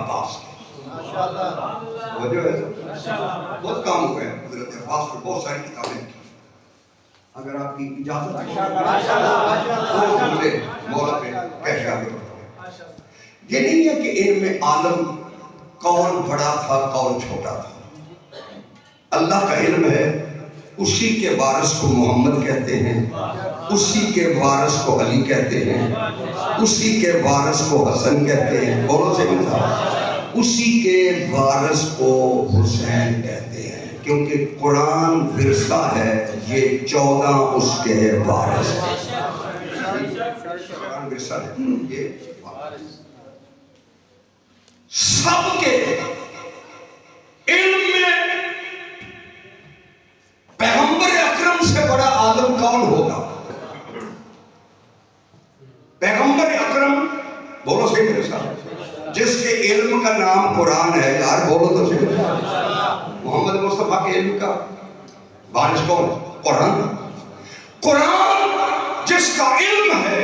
عباس کے. بہت کام ہوئے ہیں حضرت عباس کو، بہت ساری کتابیں لکھی. اگر آپ کی اجازت مولا پہ کیسے آگے بڑھتا ہوں. یہ نہیں ہے کہ علم عالم کون بڑا تھا کون چھوٹا تھا. اللہ کا علم ہے، اسی کے وارث کو محمد کہتے ہیں، اسی کے وارث کو علی کہتے ہیں، اسی کے وارث کو حسن کہتے ہیں، بولو سے مثال، اسی کے وارث کو حسین کہتے ہیں، کیونکہ قرآن ورثہ ہے، یہ 14 اس کے وارث ہیں. قرآن ورثہ ہے، یہ سب کے علم میں پیغمبر اکرم سے بڑا عالم کون ہوگا؟ پیغمبر اکرم، بولو صحیح میرے ساتھ، جس کے علم کا نام قرآن ہے. یار بولو تو صحیح. محمد مصطفیٰ کے علم کا وارث کون ہے؟ قرآن. قرآن جس کا علم ہے.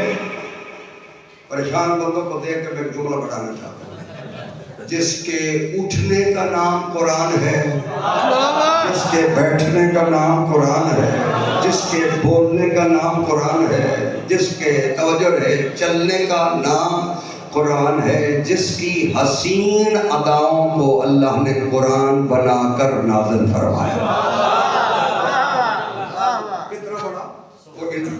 پریشان بندوں کو دیکھ کر میں ایک جملہ بتانا چاہتا ہوں. جس کے اٹھنے کا نام قرآن ہے، جس کے بیٹھنے کا نام قرآن ہے، جس کے بولنے کا نام قرآن ہے، جس کے توجہ ہے چلنے کا نام قرآن ہے، جس کی حسین اداؤں کو اللہ نے قرآن بنا کر نازل فرمایا. کتنا بڑا وہ علم.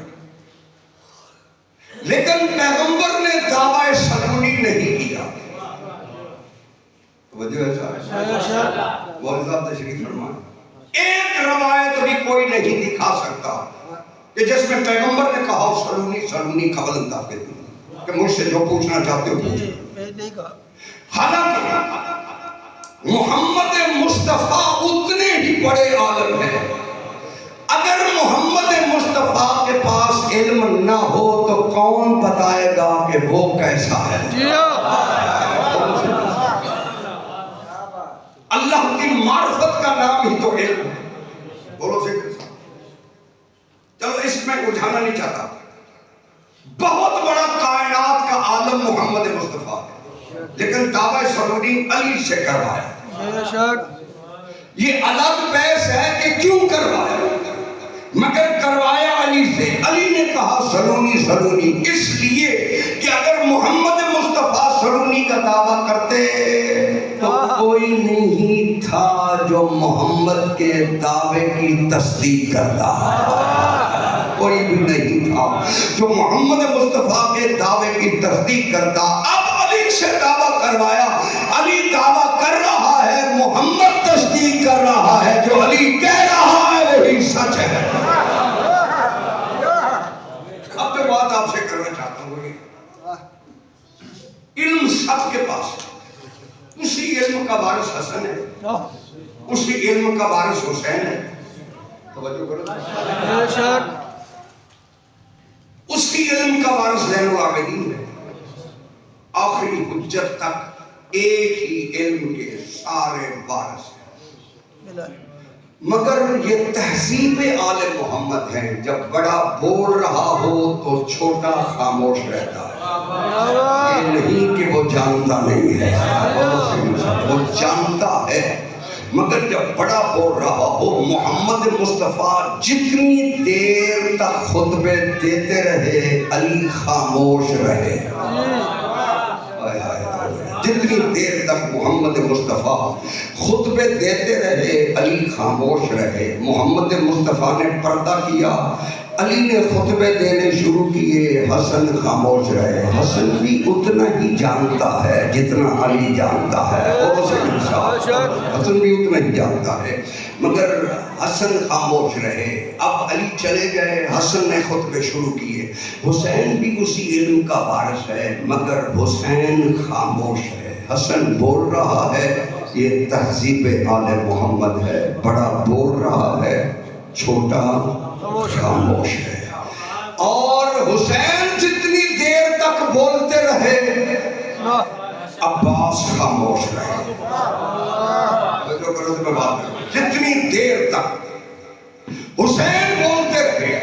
لیکن پیغمبر نے دعویٰ سلمونی نہیں کیا. توجہ ہے صاحب، مولوی صاحب تشریف فرمائیں. ایک روایت بھی کوئی نہیں دکھا سکتا کہ جس میں پیغمبر نے کہا سلونی سلونی قبل ان تفقدونی، کہ مجھ سے جو پوچھنا چاہتے ہو پوچھو. حالانکہ محمد مصطفیٰ اتنے ہی بڑے عالم ہیں. اگر محمد مصطفیٰ کے پاس علم نہ ہو تو کون بتائے گا کہ وہ کیسا ہے؟ اللہ کی معرفت کا نام ہی تو علم ہے. بولو سے چلو اس میں الجھانا نہیں چاہتا. بہت بڑا کائنات کا عالم محمد مصطفیٰ ہے، لیکن دعویٰ سلونی علی سے کروایا. یہ الگ بحث ہے کہ کیوں کروایا، مگر کروایا علی سے. علی نے کہا سلونی سلونی اس لیے کہ اگر محمد مصطفیٰ سلونی کا دعویٰ کرتے تو کوئی نہیں تھا جو محمد کے دعوے کی تصدیق کرتا. کوئی بھی نہیں تھا جو محمد مصطفیٰ کے دعوے کی تصدیق کرتا. اب علی سے دعویٰ کروایا. علی دعویٰ کر رہا ہے، محمد تصدیق کر رہا ہے. جو علی کہہ رہا ہے وہی سچ ہے. اب جو بات آپ سے کرنا چاہتا ہوں یہ علم سب کے پاس ہے. اسی علم کا وارث حسن ہے، اسی علم کا وارث حسین ہے. توجہ کرو. اسی علم کا وارث زین العابدین ہے. آخری حجت تک ایک ہی علم کے سارے وارث ہیں. مگر یہ تہذیب آل محمد ہے، جب بڑا بول رہا ہو تو چھوٹا خاموش رہتا ہے. یہ نہیں کہ وہ جانتا نہیں ہے، وہ جانتا ہے، مگر جب بڑا بول رہا ہو. محمد مصطفیٰ جتنی دیر تک خطبے دیتے رہے علی خاموش رہے. جتنی دیر تک محمد مصطفیٰ خطبے دیتے رہے علی خاموش رہے. محمد مصطفیٰ نے پردہ کیا، علی نے خطبے دینے شروع کیے، حسن خاموش رہے. حسن بھی اتنا ہی جانتا ہے جتنا علی جانتا ہے. حسن بھی اتنا ہی جانتا ہے مگر حسن خاموش رہے. اب علی چلے گئے، حسن نے خطبے شروع کیے. حسین بھی اسی علم کا وارث ہے مگر حسین خاموش ہے. حسن بول رہا ہے، یہ تہذیب آل محمد ہے. بڑا بول رہا ہے، چھوٹا خاموش ہے. اور حسین جتنی دیر تک بولتے رہے عباس خاموش رہے. جتنی دیر تک حسین بولتے رہے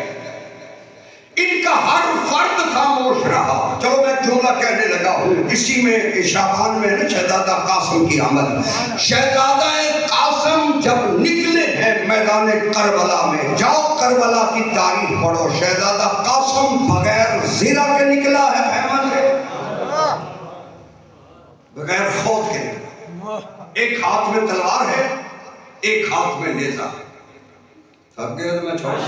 ان کا ہر فرد خاموش خاموش رہا. چلو میں ایک جملہ کہنے لگا ہوں. اسی میں شعبان میں ہے شہزادہ قاسم کی آمد. شہزادہ قاسم جب نکلے ہیں میدان کربلا میں, جاؤ کربلا کی تاریخ پڑھو. شہزادہ قاسم بغیر زرہ کے نکلا ہے خیمہ سے, بغیر فوت کے نکلا. ایک ہاتھ میں تلوار ہے, ایک ہاتھ میں نیزہ. سب کے میں چھوڑا.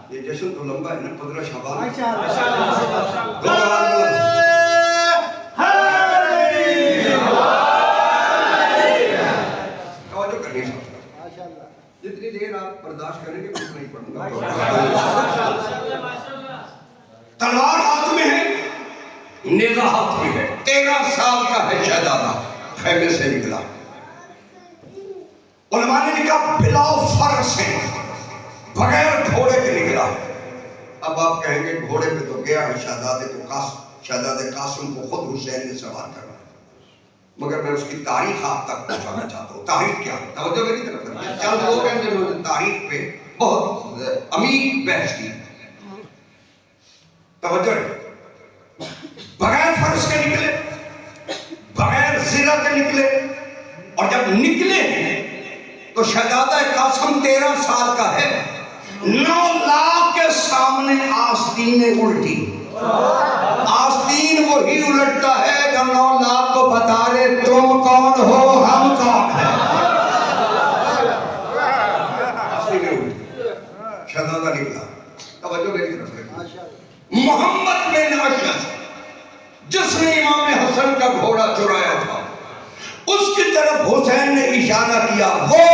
یہ جشن تو لمبا ہے نا, 15 شعبان. توجہ کرنی چاہیے. جتنی دیر آپ برداشت کریں گے کچھ نہیں پڑھوں گا. تلوار ہاتھ میں ہے, نیزہ ہاتھ میں ہے. 13 سال کا ہے شہزادہ, خیمے سے نکلا. علماء نے لکھا بلا فرس ہے, بغیر گھوڑے کے نکلا. اب آپ کہیں گے گھوڑے پہ تو گیا ہے شہزادے قاسم کو خود حسین نے سوار کرا, مگر میں اس کی تاریخ آپ تک پہنچانا چاہتا ہوں. تاریخ کیا ہے؟ توجہ میری طرف کریں. چند لوگ ہیں جنہوں نے تاریخ پہ بہت عمیق بحث کی. توجہ ہے. بغیر فرس کے نکلے, بغیر زرہ کے نکلے, اور جب نکلے تو شہزادہ قاسم 13 سال کا ہے. 9 لاکھ کے سامنے آستینیں الٹی. آستین وہی الٹتا ہے جو 9 لاکھ کو بتا رہے تم کون ہو, ہم کون ہیں. آستینیں الٹی, شہزادہ نکلا. توجہ میری طرف ہے. محمد بن اشعث جس نے امام حسن کا گھوڑا چرایا تھا, اس کی طرف حسین نے اشارہ کیا, وہ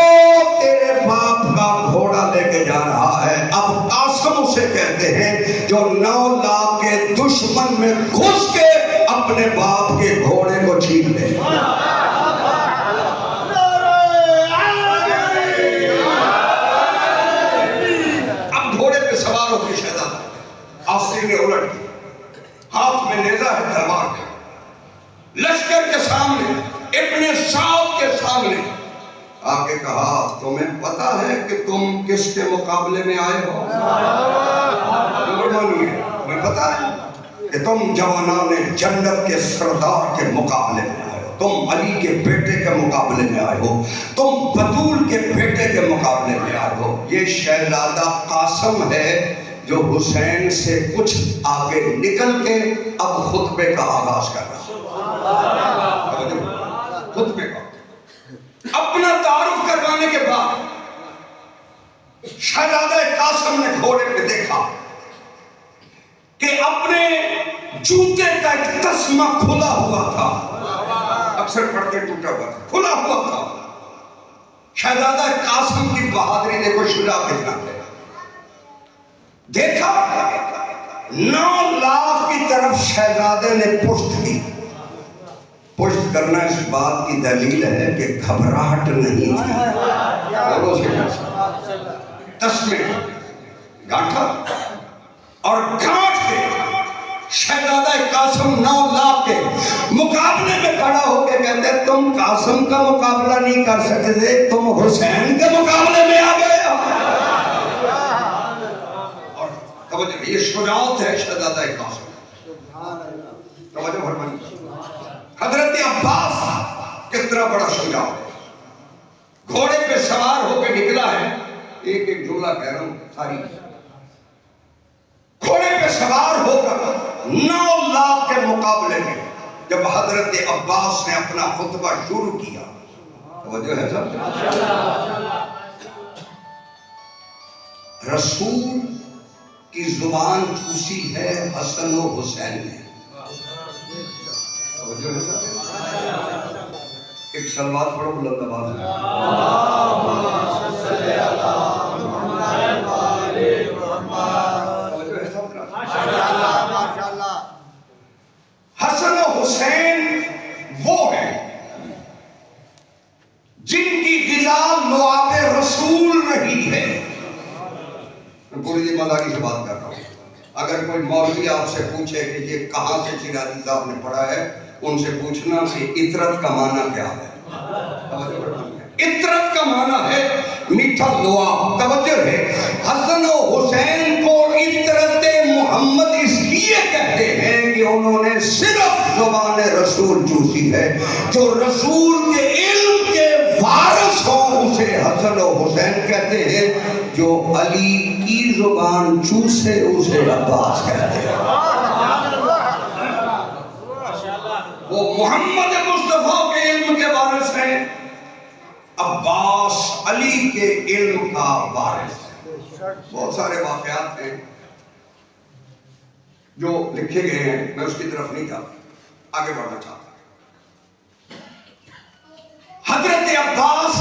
تیرے باپ کا گھوڑا لے کے جا رہا ہے. اب قاسم اسے کہتے ہیں جو 9 لاکھ کے دشمن میں گھس کے اپنے باپ کے گھوڑے کو چھین لے. اب گھوڑے پہ سوار ہو کے شہزادہ آستین نے الٹ کی, ہاتھ میں نیزہ ہے, تلوار ہے. لشکر کے سامنے, ابن سعد کے سامنے آگے کہا تمہیں پتا ہے کہ تم کس کے مقابلے میں آئے ہو؟ تمہیں پتا ہے کہ تم جوانان جنت کے سردار کے مقابلے میں آئے ہو, تم علی کے بیٹے کے مقابلے میں آئے ہو, تم بطول کے بیٹے کے مقابلے میں آئے ہو. یہ شہزادہ قاسم ہے جو حسین سے کچھ آگے نکل کے اب خطبے کا آغاز کر رہا ہے. خطبے کا اپنا تعارف کروانے کے بعد شہزادہ قاسم نے گھوڑے پہ دیکھا کہ اپنے جوتے کا ایک تسمہ کھلا ہوا تھا, اکثر پڑھتے ٹوٹا ہوا تھا, کھلا ہوا تھا. شہزادہ قاسم کی بہادری دیکھو, شجاع کتنا ہے. دیکھا 9 لاکھ کی طرف شہزادے نے پشت کی. پشت کرنا اس بات کی دلیل ہے کہ گھبراہٹ نہیں تھی. تسمے گانٹھا اور گانٹھ کے شہزادہ قاسم 9 لاکھ کے مقابلے میں کھڑا ہو کے کہتے ہیں تم قاسم کا مقابلہ نہیں کر سکتے, تم حسین کے مقابلے میں آ گئے. اور توجہ, یہ شجاعت ہے شہزادہ قاسم. توجہ فرمائیے. حضرت عباس کتنا بڑا شجاع ہے, گھوڑے پہ سوار ہو کے نکلا ہے. ایک ایک جملہ کہہ رہا ہوں ساری. گھوڑے پہ سوار ہو کر 9 لاکھ کے مقابلے میں جب حضرت عباس نے اپنا خطبہ شروع کیا, توجہ ہے سب, رسول کی زبان چوسی ہے حسن و حسین نے. توجہ ہے سب. ایک سلوات پڑھو بلند آواز میں. حسن و حسین وہ ہیں جن کی غذا لعاب رسول رہی ہے. میں پوری ایمانداری سے بات کر رہا ہوں. اگر کوئی مولوی آپ سے پوچھے کہ یہ کہاں سے شیرازی صاحب نے پڑھا ہے, ان سے پوچھنا کہ عطرت کا معنی کیا ہے. عطرت کا معنی ہے میٹھا لعاب. توجہ ہے. حسن و حسین کو عطرت محمد اس لیے انہوں نے صرف زبان رسول چوسی ہے. جو رسول کے علم کے وارث ہوں اسے حسن و حسین کہتے ہیں. جو علی کی زبان چوسے اسے عباس کہتے ہیں. وہ محمد مصطفیٰ کے علم کے وارث ہیں، عباس علی کے علم کا وارث ہے. بہت سارے واقعات ہیں جو لکھے گئے ہیں، میں اس کی طرف نہیں جاتا، آگے بڑھنا چاہتا ہوں. حضرت عباس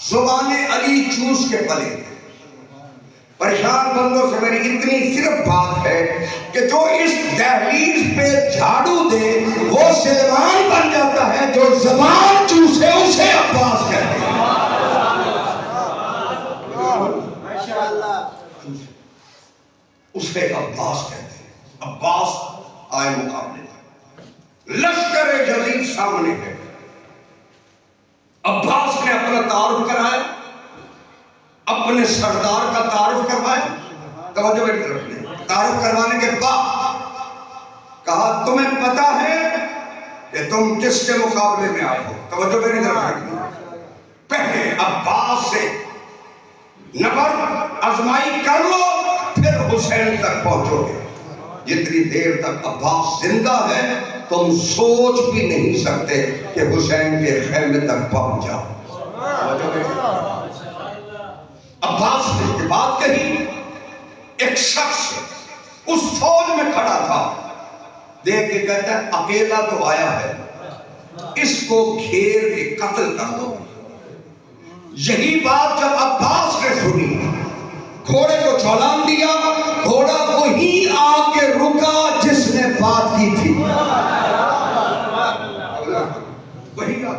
زبان علی چوس کے پلے تھے. پریشان بندوں سے میری اتنی صرف بات ہے کہ جو اس دہلیز پہ جھاڑو دے وہ سلمان بن جاتا ہے، جو زبان چوسے اسے عباس کہتے ہیں. اسے عباس کہتے ہیں. عباس آئے مقابلے میں، لشکر جدید سامنے ہے. عباس نے اپنا تعارف کرایا، اپنے سردار کا تعارف کروایا. توجہ میری طرف لیں. تعارف کروانے کے بعد کہا تمہیں پتا ہے کہ تم کس کے مقابلے میں آئے ہو. توجہ میری طرف رکھنا. پہلے عباس سے نبرد آزمائی کر لو، پھر حسین تک پہنچو گے. جتنی دیر تک عباس زندہ ہے تم سوچ بھی نہیں سکتے کہ حسین کے خیمے تک پہنچ جاؤ. عباس نے یہ بات کہی. ایک شخص اس فوج میں کھڑا تھا، دیکھ کے کہتا ہے اکیلا تو آیا ہے، اس کو گھیر کے قتل کر دو. یہی بات جب عباس نے سنی، گھوڑے کو چھلانگ دیا. گھوڑا وہی آ کے رکا جس نے بات کی تھی. وہی آ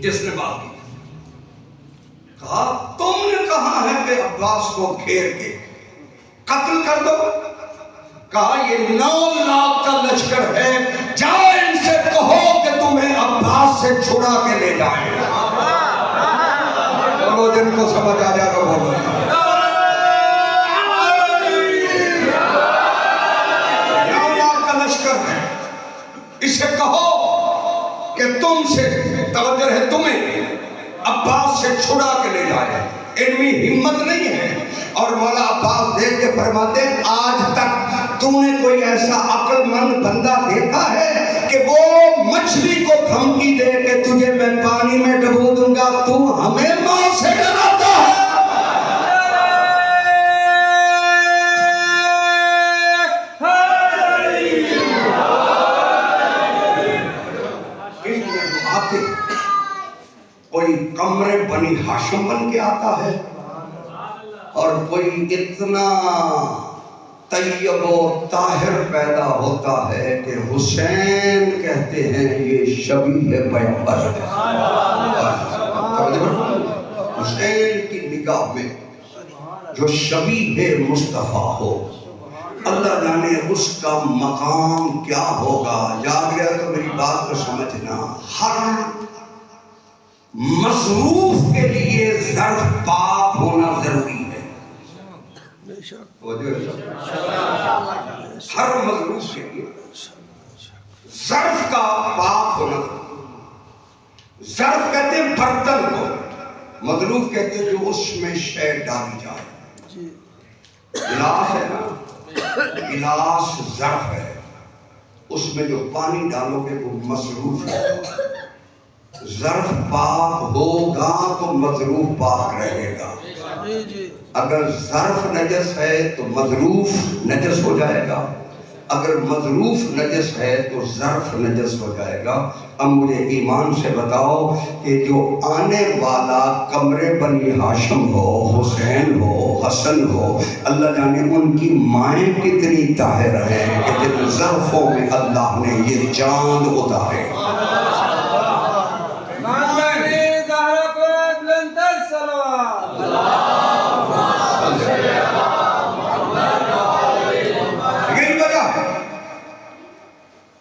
جس نے بات کی. کہا تم نے کہا ہے کہ عباس کو گھیر کے قتل کر دو. کہا یہ 9 لاکھ کا لشکر ہے، جاؤ ان سے کہو کہ تمہیں عباس سے چھڑا کے لے جائیں. بولو جن کو سمجھ آ جائے گا بولو. 9 لاکھ کا لشکر ہے، اسے کہو کہ تم سے توجہ ہے تمہیں عباس سے چھڑا کے لے جائے. ان میں ہمت نہیں ہے. اور مولا عباس دیکھ کے فرماتے ہیں آج تک تو نے کوئی ایسا عقل مند بندہ دیکھا ہے کہ وہ مچھلی کو دھمکی دے کہ تجھے میں پانی میں ڈبو دوں گا، تو ہمیں ماں سے ڈراتا ہے. کوئی کمرے بنی ہاشم بن کے آتا ہے اور کوئی اتنا طیب و طاہر پیدا ہوتا ہے کہ حسین کہتے ہیں یہ شبیہ پیغمبر ہے. حسین کی نگاہ میں جو شبیہ مصطفیٰ ہو، اللہ جانے اس کا مقام کیا ہوگا. یاد گیا تو میری بات کو سمجھنا. ہر مصروف کے لیے ظرف پاک ہونا ضروری ہے. ہر مصروف کے لیے ظرف کا پاک ہونا. ظرف کہتے ہیں برتن کو، مظروف کہتے ہیں جو اس میں شے ڈالی جائے. گلاس ہے نا، گلاس ظرف ہے، اس میں جو پانی ڈالو گے وہ مصروف ہے. ظرف پاک ہوگا تو مظروف پاک رہے گا. اگر ظرف نجس ہے تو مظروف نجس ہو جائے گا، اگر مظروف نجس ہے تو ظرف نجس ہو جائے گا. اب مجھے ایمان سے بتاؤ کہ جو آنے والا کمرے بنی ہاشم ہو، حسین ہو، حسن ہو، اللہ جانے ان کی مائیں کتنی طاہر ہیں کہ جن ظرفوں میں اللہ نے یہ چاند اتارے.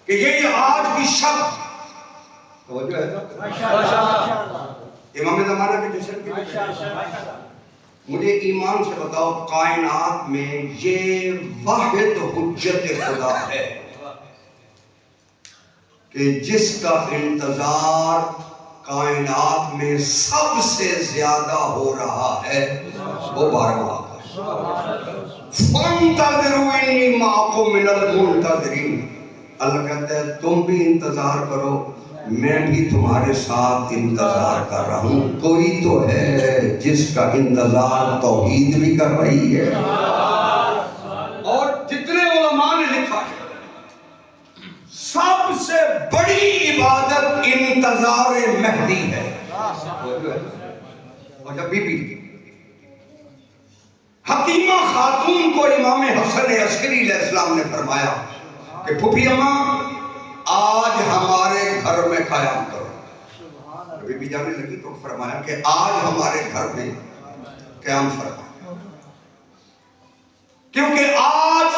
کہ یہ آج کی شب توجہ ہے امام زمانہ کے جشن کی. مجھے ایمان سے بتاؤ کائنات میں یہ واحد حجت خدا ہے کہ جس کا انتظار کائنات میں سب سے زیادہ ہو رہا ہے وہ 12واں فَانْتَظِرُوا إِنِّي مَعَكُمْ مِنَ الْمُنْتَظِرِينَ۔ اللہ کہتا ہے تم بھی انتظار کرو، میں بھی تمہارے ساتھ انتظار کر رہا ہوں۔ کوئی تو ہے جس کا انتظار توحید بھی کر رہی ہے۔ اور جتنے علماء نے لکھا ہے سب سے بڑی عبادت انتظار مہدی ہے۔ اور جب بی بی حکیمہ خاتون کو امام حسن عسکری علیہ السلام نے فرمایا کہ پھوپھی اماں آج ہمارے گھر میں قیام کرو، بی بی جانے لگی تو فرمایا کہ آج ہمارے گھر میں قیام فرما، کیونکہ آج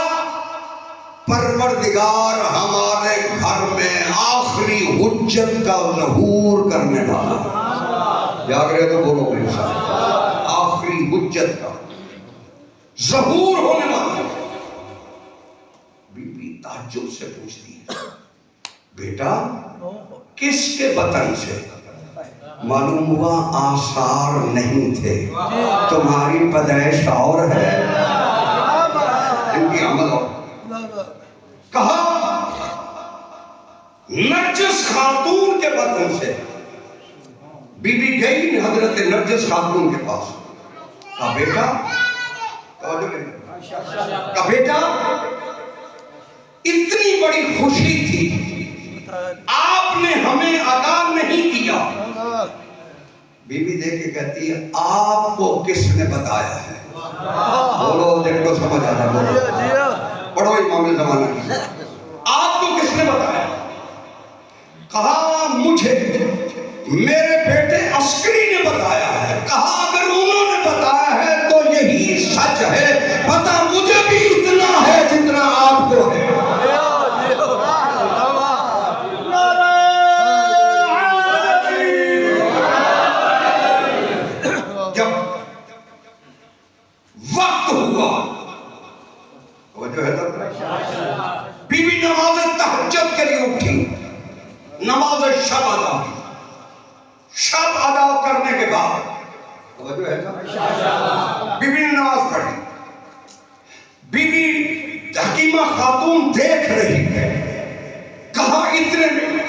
پروردگار ہمارے گھر میں آخری حجت کا ظہور کرنے والا ہے۔ یاد رہے تو بولو میرے ساتھ، آخری حجت کا ظہور ہونے والا ہے۔ بی بی تعجب سے پوچھتی ہے بیٹا کس کے بطن سے؟ معلوم ہوا آثار نہیں تھے، تمہاری پیدائش اور ہے، ان کی عمل اور۔ کہا نرجس خاتون کے بطن سے۔ بی بی گئی حضرت نرجس خاتون کے پاس، کہا بیٹا کہا بیٹا اتنی بڑی خوشی تھی آپ نے ہمیں ادا نہیں کیا۔ بی بی دیکھ کے کہتی ہے آپ کو کس نے بتایا ہے؟ بولو جن کو سمجھ آ رہا بولو، پڑھو امام زمانہ کی، آپ کو کس نے بتایا؟ کہا مجھے میرے بیٹے عسکری نے بتایا ہے۔ کہا اگر انہوں نے بتایا ہے تو یہی سچ ہے، پتہ مجھے بھی اتنا ہے جتنا آپ کو ہے۔ جب وقت ہوا توجہ ہے بی بی نماز تہجد کے لیے اٹھی، نماز شب ادا کی، شب ادا کرنے کے بعد توجہ ہے بی بی نے نماز پڑھی۔ بی بی حکیمہ خاتون دیکھ رہی ہے، کہا اتنے میں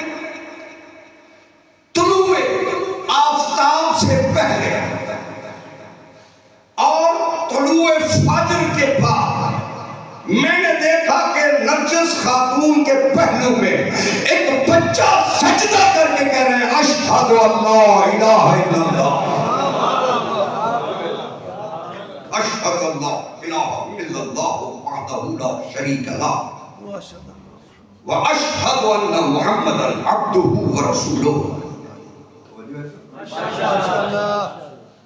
طلوع آفتاب سے پہلے اور طلوع فجر کے بعد میں نے دیکھا کہ نرجس خاتون کے پہلو میں ایک بچہ سجدہ کر کے کہہ رہے ہیں اشہد ان لا الہ الا اللہ، اشہد ان لا الہ الا اللہ وحدہ لا شریک لہ واشہد ان محمدا عبدہ ورسولہ۔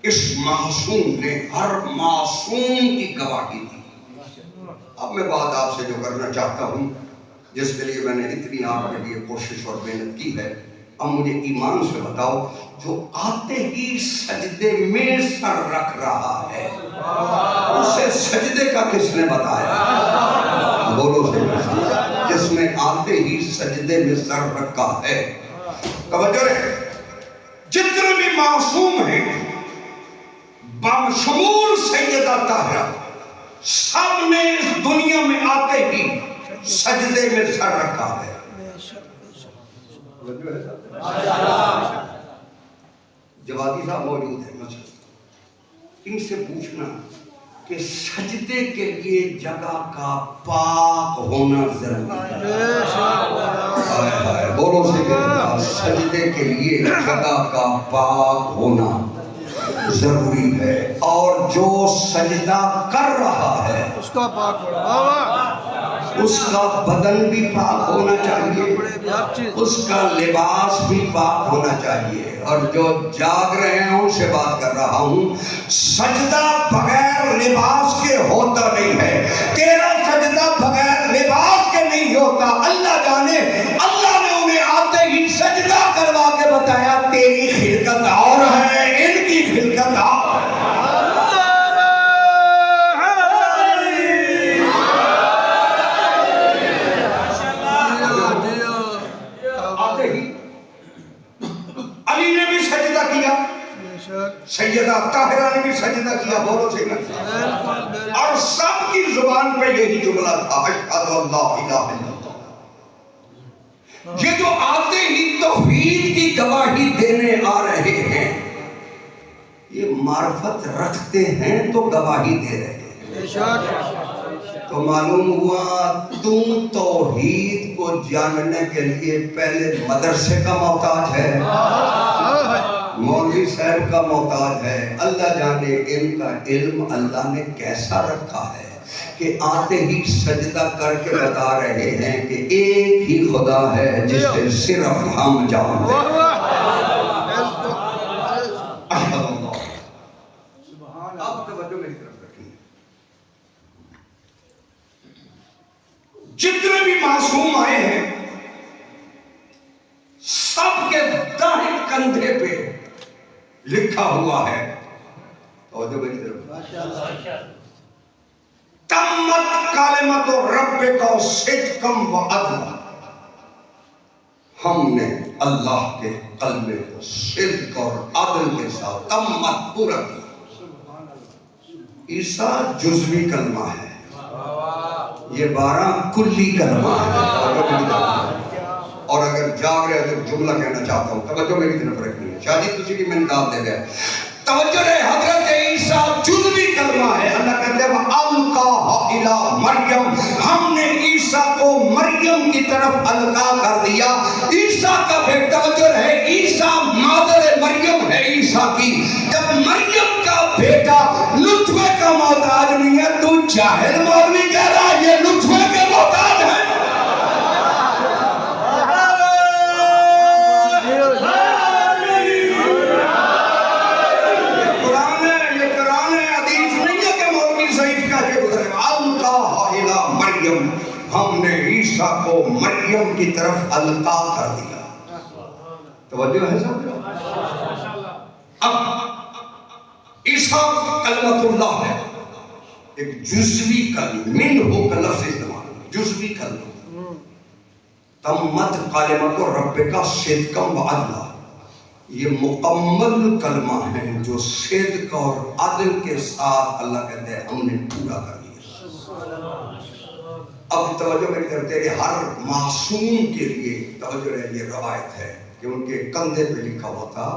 اس معصوم نے ہر معصوم کی گواہی دی۔ اب میں بات آپ سے جو کرنا چاہتا ہوں، جس کے لیے میں نے اتنی آپ کے لیے کوشش اور محنت کی ہے، اب مجھے ایمان سے بتاؤ جو آتے ہی سجدے میں سر رکھ رہا ہے اسے سجدے کا کس نے بتایا؟ بولو سے جس نے آتے ہی سجدے میں سر رکھا ہے۔ توجہ رہے، جتنے بھی معصوم ہیں بشمول سیدہ طاہرہ سب نے اس دنیا میں آتے ہی سجدے میں سر رکھا ہے۔ جوادی صاحب موجود ہیں مسجد، ان سے پوچھنا کہ سجدے کے لیے جگہ کا پاک ہونا ضروری ہے۔ بولو سے کہتا سجدے کے لیے جگہ کا پاک ہونا ضروری ہے، اور جو سجدہ کر رہا ہے اس کا پاک ہونا، اس کا بدن بھی پاک ہونا چاہیے، اس کا لباس بھی پاک ہونا چاہیے۔ اور جو جاگ رہے ہیں ان سے بات کر رہا ہوں، سجدہ بغیر لباس کے ہوتا نہیں ہے، تیرا سجدہ بغیر لباس کے نہیں ہوتا۔ اللہ جانے اللہ نے انہیں آتے ہی سجدہ کروا کے بتایا تیری خلقت اور ہے، ان کی خلقت اور ہے۔ آتے ہی علی نے بھی سجدہ کیا, سیدہ طاہرہ نے بھی سجدہ کیا, بولو سیدہ, اور سب کی زبان پہ یہی جملہ تھا, اشہد ان لا الہ الا اللہ. یہ جو آتے ہی توحید کی گواہی دینے آ رہے ہیں, یہ معرفت رکھتے ہیں تو گواہی دے رہے ہیں. تو معلوم ہوا تم توحید کو جاننے کے لیے پہلے مدرسے کا محتاج ہے, مولوی صاحب کا محتاج ہے. اللہ جانے ان کا علم اللہ نے کیسا رکھا ہے کہ آتے ہی سجدہ کر کے بتا رہے ہیں کہ ایک ہی خدا ہے جسے صرف ہم جانتے ہیں. اب توجہ میری طرف رکھیں. جتنے بھی معصوم آئے ہیں سب کے دائیں کندھے پہ لکھا ہوا ہے, توجہ میری طرف, تمت کلمۃ ربک صدقا وعدلا. ہم نے اللہ کے کلمے کو صدق اور عدل کے ساتھ تمت پورا کیا. عیسیٰ جزوی کلمہ ہے, یہ 12 کلی کلمہ ہے. اور اگر جاگ رہے تو جملہ کہنا چاہتا ہوں, توجہ میری طرف رکھنی ہے, شاید تجھے کی میں داد دے دیا. توجہ رہے, حضرت عیسیٰ جزوی کلمہ ہے. اللہ کہتے ہیں وَأَلْقَاهَا إِلَىٰ مَرْيَمَ, ہم نے عیسیٰ کو مریم کی طرف القا کر دیا. عیسیٰ کا بیٹا, توجہ رہے, عیسیٰ مادر مریم ہے عیسیٰ کی. جب مریم کا بیٹا لطفے کا محتاج نہیں ہے, تو جاہل مولوی کہہ رہا ہے یہ لطفے کے محتاج ہے. ہم نے عیسیٰ کو مریم کی طرف القا کر دیا. توجہ ہے سب. اب عیسیٰ کلمۃ اللہ ہے, ایک جزوی کلمہ, منہ کا لفظ استعمال, جزوی کلمہ. تمت کلمۃ ربک صدقا وعدلا, یہ مکمل کلمہ ہے جو صدق اور عدل کے ساتھ اللہ کہتے ہیں ہم نے پورا کر دیا. اب توجہ میری طرف, تیرے ہر معصوم کے لیے توجہ رہے, یہ روایت ہے کہ ان کے کندھے پہ لکھا ہوا تھا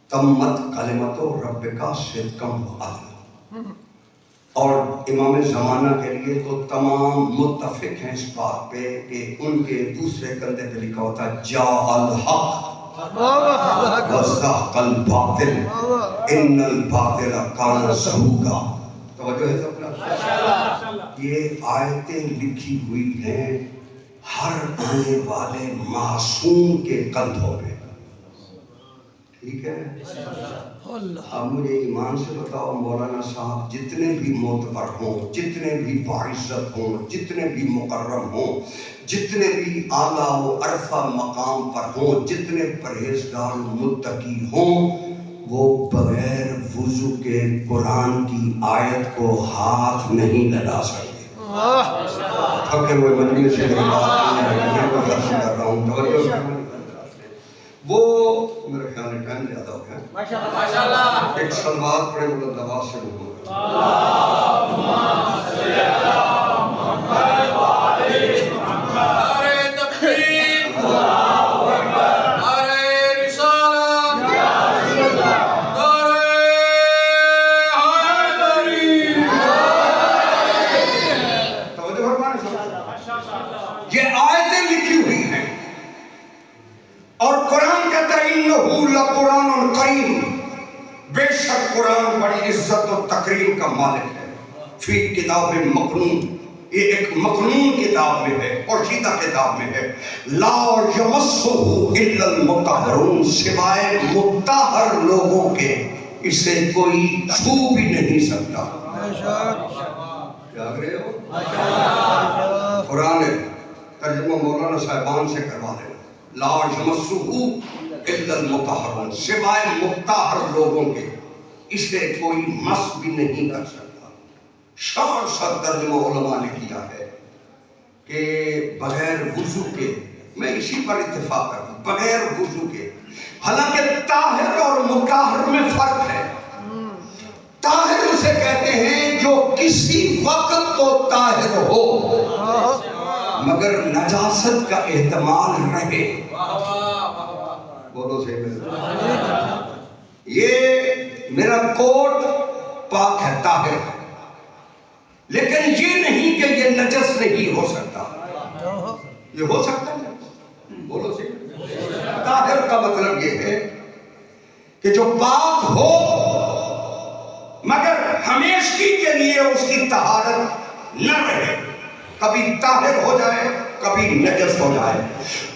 تمت کلمۃ ربک صدقا وعدلا. اور امام زمانہ کے لیے تو تمام متفق ہیں اس بات پہ کہ ان کے دوسرے کندھے پہ لکھا ہوتا جاء الحق وزهق الباطل ان الباطل کان زہوقا. توجہ ہے سب. یہ آیتیں لکھی ہوئی ہیں ہر آنے والے معصوم کے کندھوں پہ, ٹھیک ہے. اب مجھے ایمان سے بتاؤ مولانا صاحب, جتنے بھی معتبر ہوں, جتنے بھی باعزت ہوں, جتنے بھی مکرم ہوں, جتنے بھی اعلیٰ و عرفہ مقام پر ہوں, جتنے پرہیزگار متقی ہوں, وہ بغیر وضو کے قرآن کی آیت کو ہاتھ نہیں لگا سکتے. تھکے ہوئے مجلس سے کر رہا ہوں, وہ میرے خیال میں ٹائم زیادہ ہو گیا. ایک صلوات پڑھے بلند آواز سے بولو. یہ آیتیں لکھی ہوئی ہیں اور قرآن کہتا ہے انہو لقرآن کریم, بے شک قرآن بڑی عزت و تکریم کا مالک ہے. فی کتاب مکنون, یہ ایک مکنون کتاب میں ہے, پوشیدہ کتاب میں ہے. لا یمسہ الا المطہرون, سوائے مطہر لوگوں کے اسے کوئی چھو بھی نہیں سکتا. جاگ رہے ہو؟ قرآن ترجمہ مولانا صاحبان سے کروا لینا. لا یمسہ الا المطہرون, سوائے مطہر لوگوں کے اسے کوئی مس بھی نہیں کر سکتا. شان سا ترجمہ علماء نے کیا ہے کہ بغیر وضو کے میں اسی پر اتفاق کرتا ہوں، بغیر وضو کے. حالانکہ طاہر اور مطہر میں فرق ہے. طاہر اسے کہتے ہیں جو کسی وقت تو طاہر ہو مگر نجاست کا احتمال رہے. بولو یہ میرا کوٹ پاک ہے، طاہر ہے، لیکن یہ نہیں کہ یہ نجس نہیں ہو سکتا. یہ ہو سکتا ہے. بولو طاہر کا مطلب یہ ہے کہ جو پاک ہو مگر ہمیشگی کے لیے اس کی طہارت نہ رہے، کبھی طاہر ہو جائے کبھی نجس ہو جائے.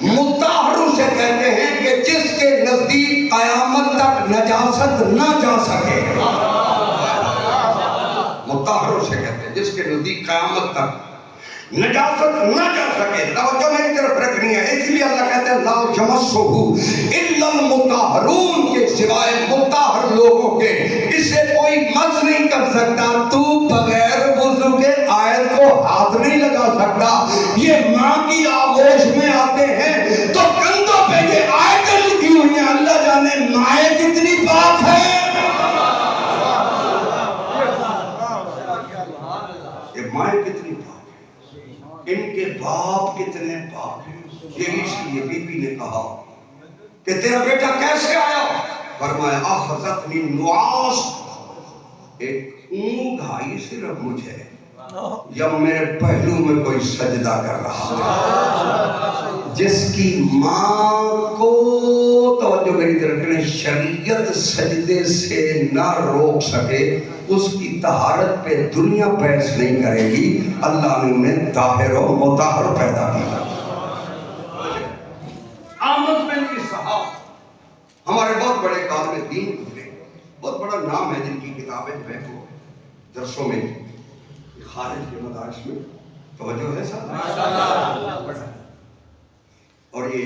مطہر سے کہتے ہیں کہ جس کے نزدیک قیامت تک نجاست نہ جا سکے. مطہر سے کہتے ہیں جس کے نزدیک قیامت تک نجاست نہ جا سکے. توجہ میری طرف رکھنی ہے. اس لیے اللہ کہتے ہیں لا یمسہ الا المطہرون، کے سوائے مطہر لوگوں کے اسے کوئی مس نہیں کر سکتا. تو بغیر وضو کے آیت کو ہاتھ نہیں لگا سکتا. یہ ماں کی آغوش میں آتے ہیں تو کندھوں پہ یہ آیتیں لکھی ہوئی ہیں. اللہ جانے مائیں کتنی پاک ہے. یہ مائیں کتنی پاک، ان کے باپ کتنے پاک ہیں. یہی اس لیے بی بی نے کہا کہ تیرا بیٹا کیسے آیا؟ فرمایا اخذتنی النعاس، ایک اونگ آئی صرف مجھے یا میرے پہلو میں کوئی سجدہ کر رہا ہے. جس کی ماں کو، توجہ میری طرف کریں، شریعت سجدے سے نہ روک سکے اس کی طہارت پہ دنیا بحث نہیں کرے گی. اللہ نے انہیں طاہر و مطہر پیدا کیا. احمد بن اسحاق ہمارے بہت بڑے عالم دین گزرے، بہت بڑا نام ہے، جن کی کتابیں جو ہے وہ درسوں میں خارج کے مدارس میں توجہ ہے صاحب. اور یہ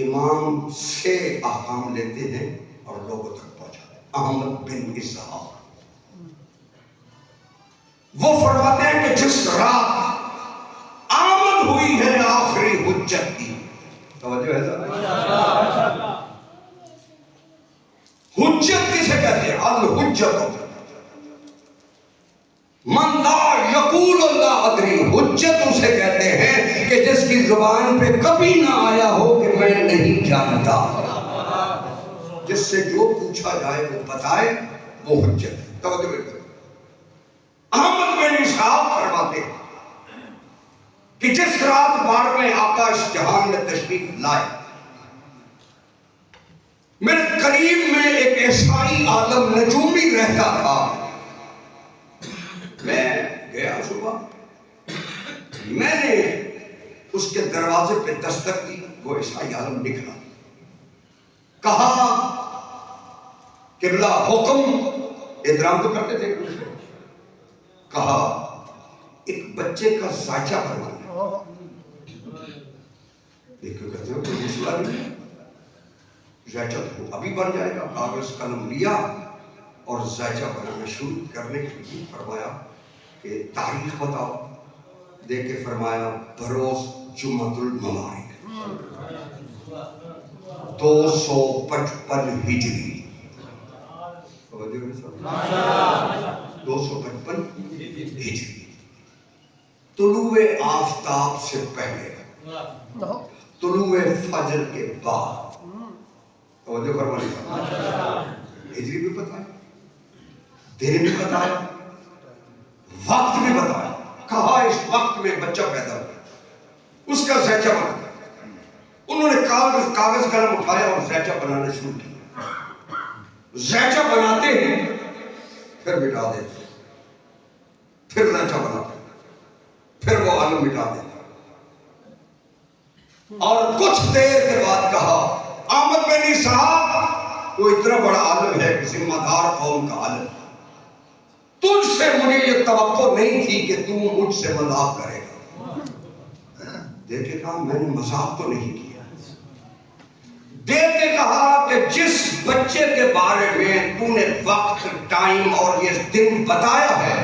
امام سے احکام لیتے ہیں اور لوگوں تک پہنچاتے ہیں. احمد بن اسحاق وہ فرماتے ہیں کہ جس رات آمد ہوئی ہے آخری حجت کی، توجہ ہے صاحب. حجت کسے کہتے ہیں؟ الحجت من لا یقول اللہ ادری. حجت اسے کہتے ہیں کہ جس کی زبان پہ کبھی نہ آیا ہو کہ میں نہیں جانتا. جس سے جو پوچھا جائے وہ بتائے، وہ حجت ہے. توجہ کریں. احمد بن اسحاق فرماتے ہیں کہ جس رات 12ویں آقا اس جہان میں تشریف لائے، میرے قریب میں ایک عیسائی عالم نجومی رہتا تھا. میں گیا صبح، میں نے اس کے دروازے پہ دستک دی. وہ عیسائی عالم نکلا، کہا قبلہ حکم، احترام تو کرتے تھے. کہا ایک بچے کا زائچہ بنوانا. دیکھو کہتے ہیں کوئی مسئلہ نہیں، زائچہ تو ابھی بن جائے گا. کاغذ قلم لیا اور زائچہ بنانا شروع کرنے کے لیے فرمایا کہ تاریخ بتاؤ. دے کے فرمایا بروز جمعۃ المبارک 255 ہجری. 255 ہجری، طلوع آفتاب سے پہلے، طلوع فجر کے بعد. توجہ فرمائیے. ہجری بھی بتایا، دن بھی بتایا، وقت بھی بتایا. کہا اس وقت میں بچہ پیدا ہوا، اس کا زیچہ بنا. انہوں نے کاغذ قلم اٹھایا اور زیچہ بنانا شروع کیا. زیچہ بناتے ہیں پھر مٹا دیتے، پھر زیچہ بناتے، پھر وہ عالم مٹا دیتے. اور کچھ دیر کے بعد کہا احمد بن اسحاق تو اتنا بڑا عالم ہے، ذمہ دار قوم کا عالم، تجھ سے مجھے یہ توقع نہیں تھی کہ تو مجھ سے مذاق کرے گا. دیکھے کہا میں نے مذاق تو نہیں کیا. دیکھ کے کہا کہ جس بچے کے بارے میں تو نے وقت، ٹائم اور یہ دن بتایا ہے،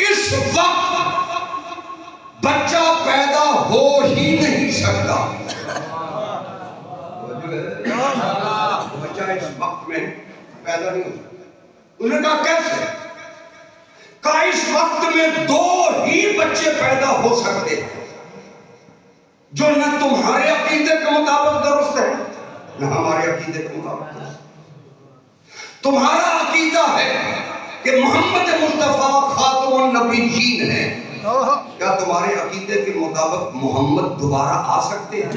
اس وقت بچہ پیدا ہو ہی نہیں سکتا. اس وقت میں پیدا نہیں ہو سکتا۔ انہوں نے کہا کیسے؟ کہا اس وقت میں 2 ہی بچے پیدا ہو سکتے ہیں جو نہ تمہارے عقیدے کے مطابق درست ہے نہ ہمارے عقیدے کے مطابق درست ہے۔ تمہارا عقیدہ ہے کہ محمد مصطفیٰ خاتم النبیین ہے، کیا تمہارے عقیدے کے مطابق محمد دوبارہ آ سکتے ہیں؟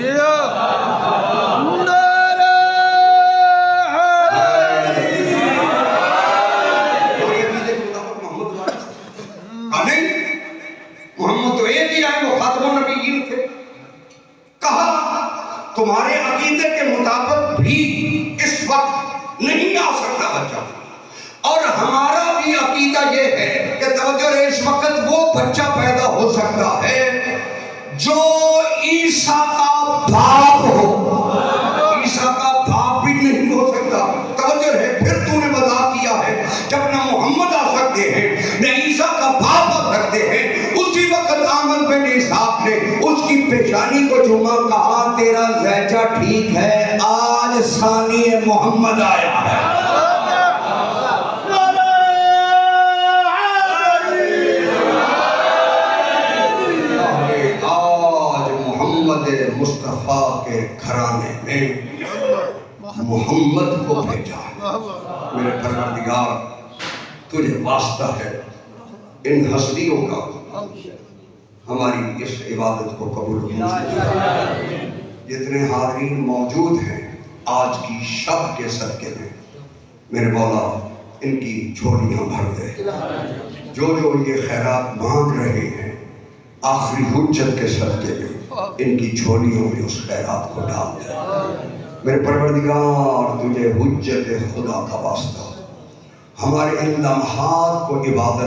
نہیں، محمد تو ایک ہی آئے، وہ خاتم النبیین تھے۔ کہا تمہارے عقیدے کے مطابق بھی اس وقت نہیں آ سکتا بچہ، اور ہمارا بھی عقیدہ یہ ہے کہ توجہ رہے، اس وقت وہ بچہ پیدا ہو سکتا ہے جو عیسیٰ کا باپ ہو۔ عیسیٰ کا باپ بھی نہیں ہو سکتا۔ توجہ رہے، پھر تو نے مذاق کیا ہے، جب نہ محمد آ سکتے ہیں نہ عیسیٰ کا باپ آ سکتے ہیں، اسی وقت آمن بن اسحاق نے اس کی پیشانی کو چوما، کہا تیرا زیچہ ٹھیک ہے، آج ثانی محمد آیا ہے۔ آج محمد مصطفیٰ کے گھرانے میں محمد کو بھیجا ہے۔ میرے پروردگار، تجھے واسطہ ہے ان ہستیوں کا، ہماری اس عبادت کو قبول فرما۔ جتنے حاضرین موجود ہیں آج کی شب کے صدقے میں، میرے مولا ان کی جھولیاں بھر دے۔ جو یہ خیرات مانگ رہے ہیں آخری حجت کے صدقے میں، ان کی جھولیوں میں اس خیرات کو ڈال دے۔ میرے پروردگار، تجھے حجت خدا کا واسطہ، ہمارے ان لمحات کو عبادت